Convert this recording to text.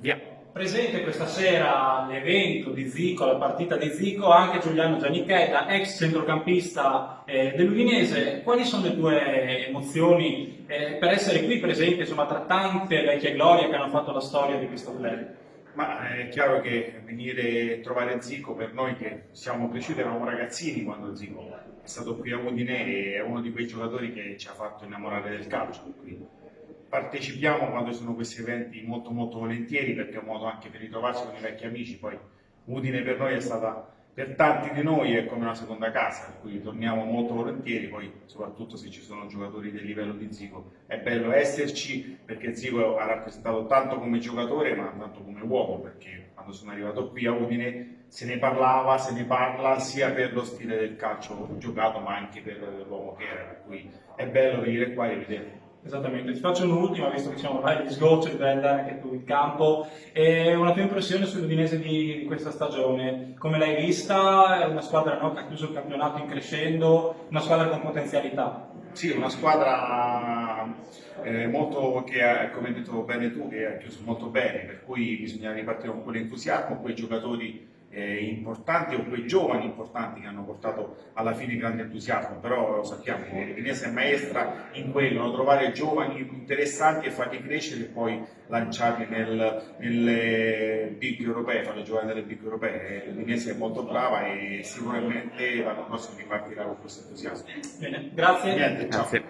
Via. Presente questa sera all'evento di Zico, la partita di Zico, anche Giuliano Giannichella, ex centrocampista dell'Udinese. Quali sono le tue emozioni per essere qui presente, insomma, tra tante vecchie glorie che hanno fatto la storia di questo club? Ma è chiaro che venire a trovare Zico per noi che siamo cresciuti, eravamo ragazzini quando Zico è stato qui a Udine, è uno di quei giocatori che ci ha fatto innamorare del calcio. Quindi partecipiamo quando ci sono questi eventi molto molto volentieri perché è un modo anche per ritrovarsi con i vecchi amici. Poi Udine per noi è stata, per tanti di noi è come una seconda casa, per cui torniamo molto volentieri. Poi soprattutto se ci sono giocatori del livello di Zico è bello esserci, perché Zico ha rappresentato tanto come giocatore ma tanto come uomo, perché quando sono arrivato qui a Udine se ne parlava, se ne parla sia per lo stile del calcio giocato ma anche per l'uomo che era, per cui è bello venire qua e vedere. Esattamente, ti faccio un'ultima, visto che siamo ormai agli sgocci, devi andare anche tu in campo. Una tua impressione sull'Udinese di questa stagione? Come l'hai vista? È una squadra, no, che ha chiuso il campionato in crescendo, una squadra con potenzialità. Sì, una squadra che ha, come hai detto bene tu, che ha chiuso molto bene, per cui bisogna ripartire con quell'entusiasmo, quei giocatori importanti o quei giovani importanti che hanno portato alla fine grande entusiasmo, però lo sappiamo, l'Udinese è maestra in quello, no? Trovare giovani interessanti e farli crescere e poi lanciarli nelle big europee, farli giocare nelle big europee. L'Udinese è molto brava e sicuramente l'anno prossimo ripartirà con questo entusiasmo. Bene, grazie. Niente, ciao. Grazie.